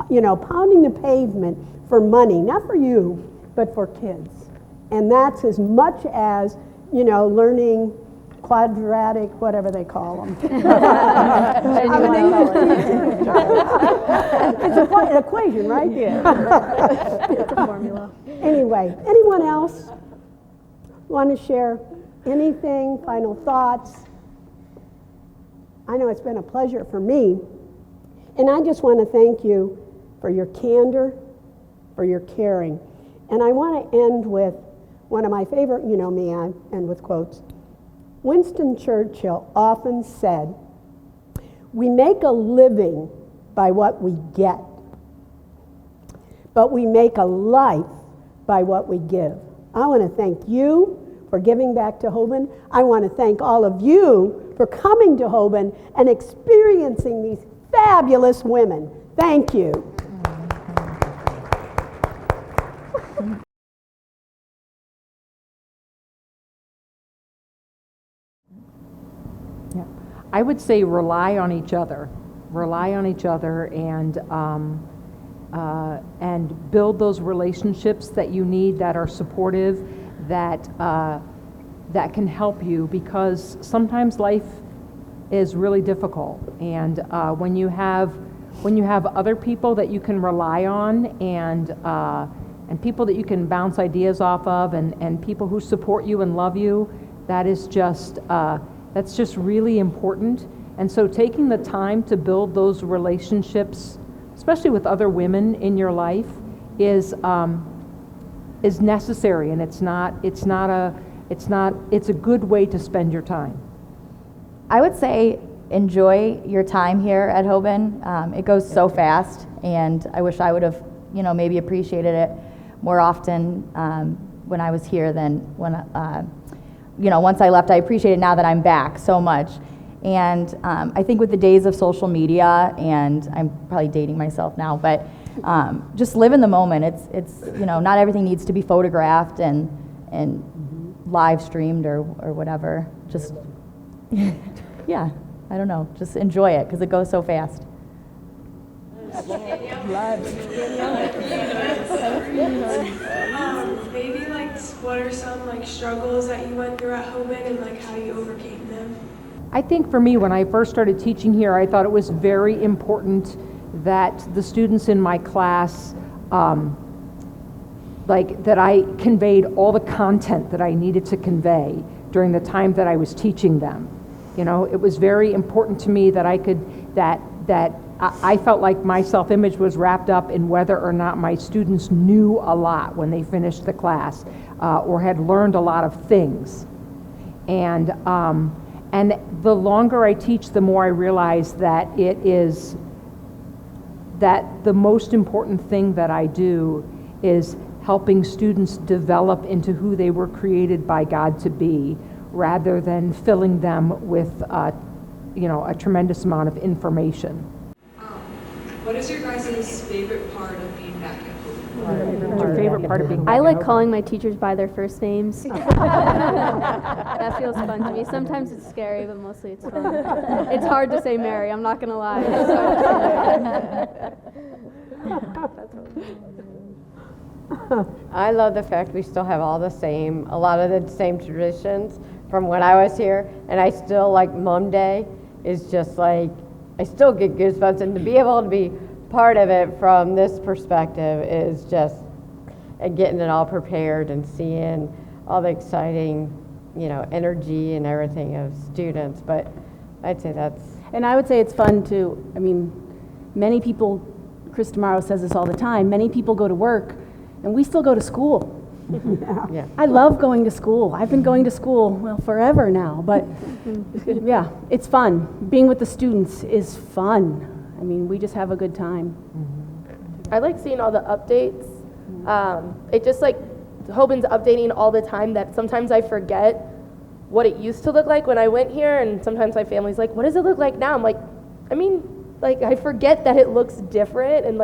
pounding the pavement for money, not for you, but for kids. And that's as much as, learning quadratic, whatever they call them. I'm an English teacher. It's an equation, right? Yeah. It's a formula. Anyway, anyone else want to share anything, final thoughts? I know it's been a pleasure for me. And I just want to thank you for your candor, for your caring. And I want to end with one of my favorite, me, I end with quotes. Winston Churchill often said, "We make a living by what we get, but we make a life by what we give." I want to thank you for giving back to Hoban. I want to thank all of you for coming to Hoban and experiencing these fabulous women. Thank you. Yeah. I would say rely on each other. Rely on each other and build those relationships that you need that are supportive, that can help you, because sometimes life is really difficult. And when you have other people that you can rely on and people that you can bounce ideas off of and people who support you and love you, that's just really important. And so taking the time to build those relationships, especially with other women in your life, is necessary, and it's a good way to spend your time. I would say enjoy your time here at Hoban. It goes so fast, and I wish I would have, maybe appreciated it more often when I was here than when, once I left. I appreciate it now that I'm back so much. And I think with the days of social media, and I'm probably dating myself now, but just live in the moment. It's not everything needs to be photographed and live streamed or whatever. Just, yeah, I don't know. Just enjoy it because it goes so fast. Maybe what are some struggles that you went through at Hoban and how you overcame them? I think for me, when I first started teaching here, I thought it was very important that the students in my class, that I conveyed all the content that I needed to convey during the time that I was teaching them. It was very important to me that I could, that I felt like my self-image was wrapped up in whether or not my students knew a lot when they finished the class or had learned a lot of things. And the longer I teach, the more I realize that it is that the most important thing that I do is helping students develop into who they were created by God to be, rather than filling them with a tremendous amount of information. What is your guys' favorite part of being back at Hoban? What's your favorite part of being back I at like Hoban? calling my teachers by their first names. That feels fun to me. Sometimes it's scary, but mostly it's fun. It's hard to say Mary, I'm not going to lie. I love the fact we still have a lot of the same traditions from when I was here, and I still Mom Day is just I still get goosebumps, and to be able to be part of it from this perspective is just getting it all prepared and seeing all the exciting, energy and everything of students. But I'd say that's... And I would say it's fun to, many people, Chris Tomorrow says this all the time, many people go to work and we still go to school. Yeah. I love going to school. I've been going to school, forever now, but yeah, it's fun. Being with the students is fun. We just have a good time. I like seeing all the updates. It just Hoban's updating all the time that sometimes I forget what it used to look like when I went here, and sometimes my family's like, what does it look like now? I'm I forget that it looks different, and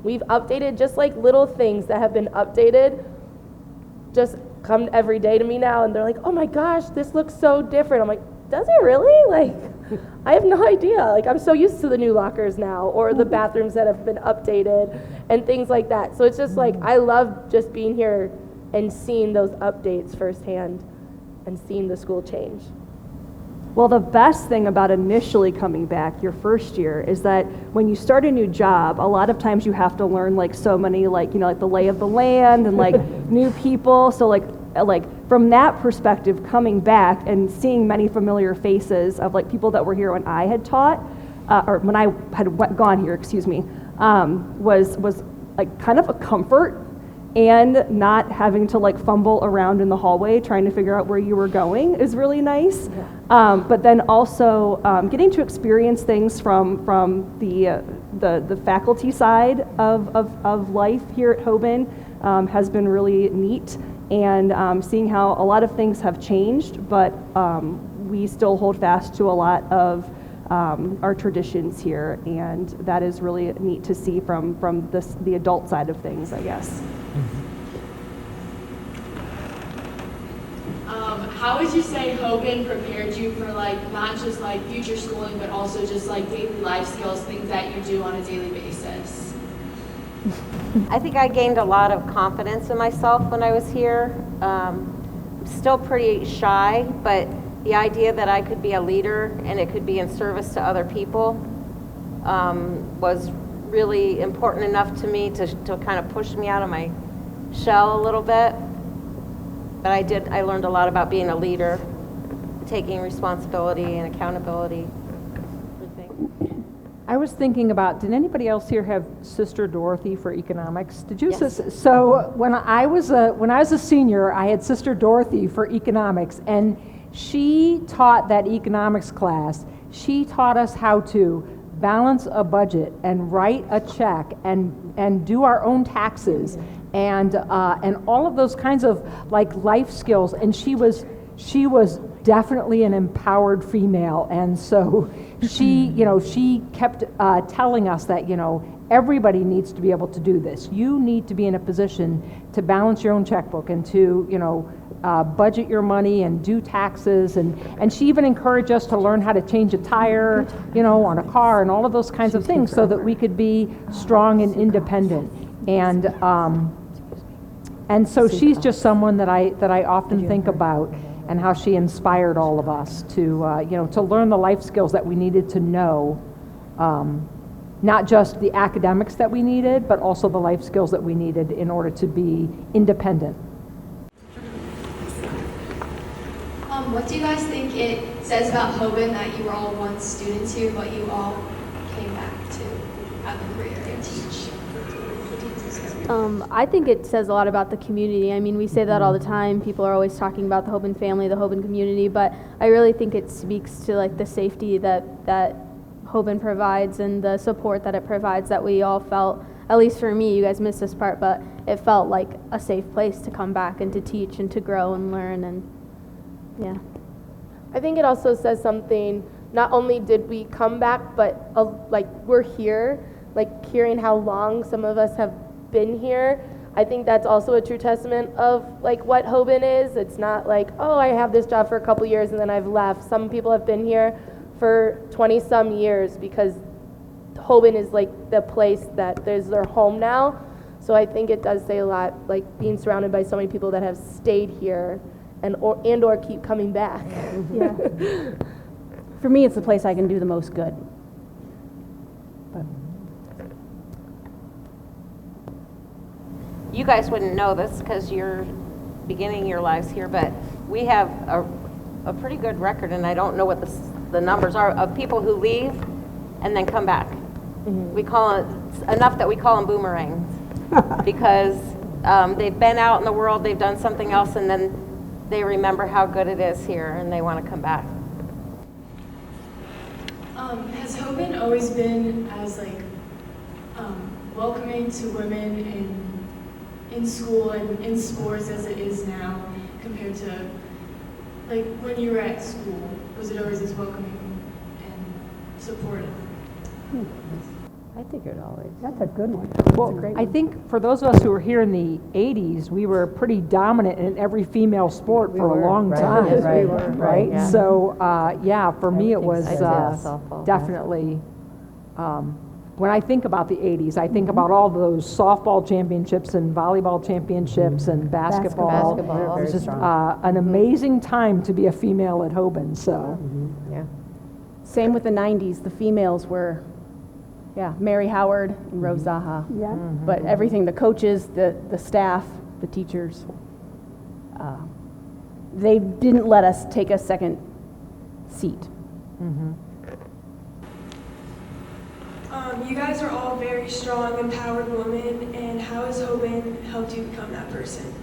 we've updated just little things that have been updated just come every day to me now, and they're like, oh my gosh, this looks so different. I'm like, does it really? I have no idea. I'm so used to the new lockers now, or the bathrooms that have been updated and things like that. So it's just I love just being here and seeing those updates firsthand and seeing the school change. Well, the best thing about initially coming back your first year is that when you start a new job, a lot of times you have to learn so many the lay of the land and new people. So from that perspective, coming back and seeing many familiar faces of people that were here when I had taught, or when I had gone here, was kind of a comfort, and not having to fumble around in the hallway trying to figure out where you were going is really nice. But then also getting to experience things from the faculty side of life here at Hoban has been really neat, and seeing how a lot of things have changed, but we still hold fast to a lot of our traditions here, and that is really neat to see from the adult side of things, I guess. How would you say Hoban prepared you for not just future schooling, but also just daily life skills, things that you do on a daily basis? I think I gained a lot of confidence in myself when I was here. I'm still pretty shy, but the idea that I could be a leader and it could be in service to other people was really important enough to me to kind of push me out of my shell a little bit. But I learned a lot about being a leader, taking responsibility and accountability. I was thinking about, did anybody else here have Sister Dorothy for economics? Did you? Yes. So when I was a senior, I had Sister Dorothy for economics, and she taught that economics class. She taught us how to balance a budget and write a check and do our own taxes and all of those kinds of like life skills. And she was definitely an empowered female, and so she kept telling us that everybody needs to be able to do this. You need to be in a position to balance your own checkbook and to budget your money and do taxes, and she even encouraged us to learn how to change a tire on a car and all of those kinds of things so that we could be strong and independent. And so she's just someone that I often think about, and how she inspired all of us to learn the life skills that we needed to know, not just the academics that we needed, but also the life skills that we needed in order to be independent. What do you guys think it says about Hoban that you were all once students here, but you all came back to have a career and teach? I think it says a lot about the community. I mean, we say that all the time. People are always talking about the Hoban family, the Hoban community, but I really think it speaks to like the safety that Hoban provides and the support that it provides, that we all felt, at least for me, you guys missed this part, but it felt like a safe place to come back and to teach and to grow and learn, and yeah. I think it also says something, not only did we come back, but like we're here, like hearing how long some of us have been here. I think that's also a true testament of like what Hoban is. It's not like, oh, I have this job for a couple years and then I've left. Some people have been here for 20 some years because Hoban is like the place that there's their home now. So I think it does say a lot, like being surrounded by so many people that have stayed here and or keep coming back. Yeah. For me, it's the place I can do the most good. You guys wouldn't know this because you're beginning your lives here, but we have a pretty good record, and I don't know what the numbers are, of people who leave and then come back. We call it enough that we call them boomerangs because they've been out in the world, they've done something else, and then they remember how good it is here and they want to come back. Has Hoban always been as welcoming to women in school and in sports as it is now, compared to like when you were at school? Was it always as welcoming and supportive? I think it always. That's a good one. Well, I think for those of us who were here in the 80s, we were pretty dominant in every female sport for a long time. Yes, we were. Right? Yeah. So, for me it was softball, definitely, when I think about the 80s, I think about all those softball championships and volleyball championships and basketball. Basketball. It was just an amazing time to be a female at Hoban. So, Yeah. Same with the 90s. The females were, Mary Howard and Rose Zaha. Yeah. But everything, the coaches, the staff, the teachers, they didn't let us take a second seat. You guys are all very strong, empowered women, and how has Hoban helped you become that person?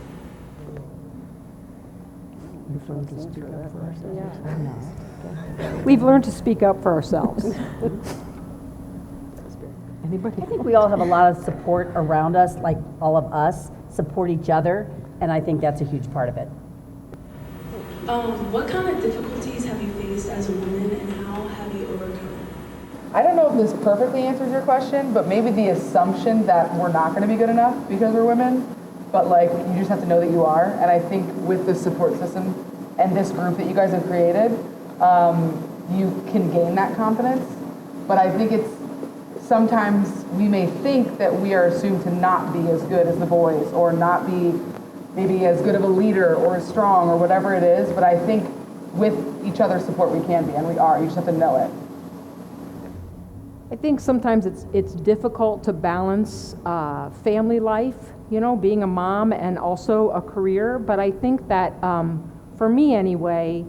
we've learned to speak up for ourselves. We've learned to speak up for ourselves. Anybody? I think we all have a lot of support around us, like all of us support each other, and I think that's a huge part of it. What kind of difficulties have you faced as a woman, and how have you overcome it? I don't know if this perfectly answers your question, but maybe the assumption that we're not going to be good enough because we're women, but like you just have to know that you are. And I think with the support system and this group that you guys have created, you can gain that confidence. But I think it's sometimes we may think that we are assumed to not be as good as the boys or not be maybe as good of a leader or as strong or whatever it is. But I think with each other's support we can be, and we are. You just have to know it. I think sometimes it's difficult to balance family life, being a mom and also a career. But I think that for me anyway,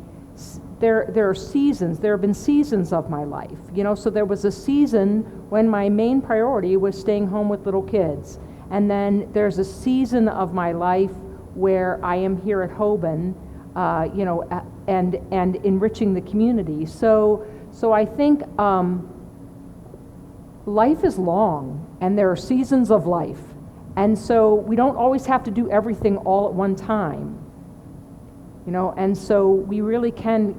there are seasons. There have been seasons of my life, So there was a season when my main priority was staying home with little kids, and then there's a season of my life where I am here at Hoban, and enriching the community. So I think. Life is long, and there are seasons of life, And so we don't always have to do everything all at one time. And so we really can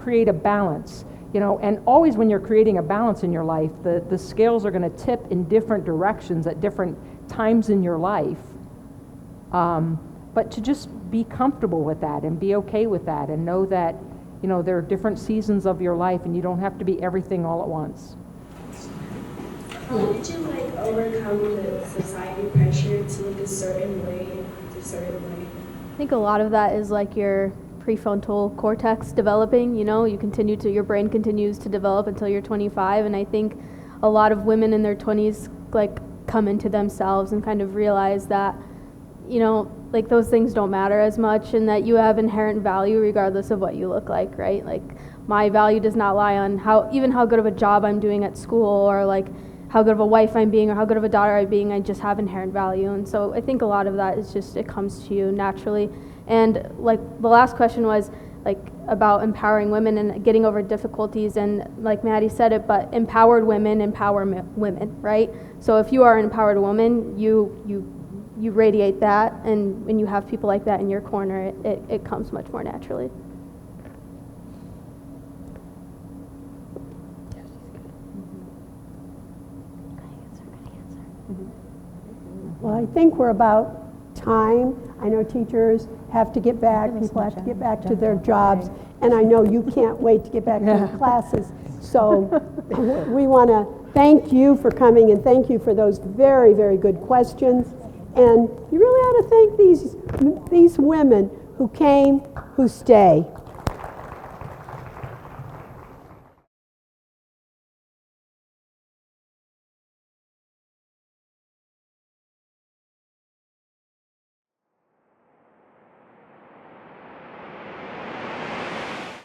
create a balance. And always when you're creating a balance in your life, the scales are going to tip in different directions at different times in your life. But to just be comfortable with that and be okay with that and know that, there are different seasons of your life and you don't have to be everything all at once. How did you overcome the society pressure to look a certain way and act a certain way? I think a lot of that is your prefrontal cortex developing. Your brain continues to develop until you're 25, and I think a lot of women in their 20s come into themselves and kind of realize that those things don't matter as much, and that you have inherent value regardless of what you look like, right? My value does not lie on how good of a job I'm doing at school, or how good of a wife I'm being, or how good of a daughter I'm being. I just have inherent value. And so I think a lot of that is just, it comes to you naturally. And the last question was about empowering women and getting over difficulties, and Maddie said it, but empowered women empower women, right? So if you are an empowered woman, you radiate that, and when you have people like that in your corner, it comes much more naturally. Well, I think we're about time. I know teachers have to get back, people have to get back to their jobs, and I know you can't wait to get back to your classes. So we want to thank you for coming, and thank you for those very, very good questions. And you really ought to thank these women who came, who stay.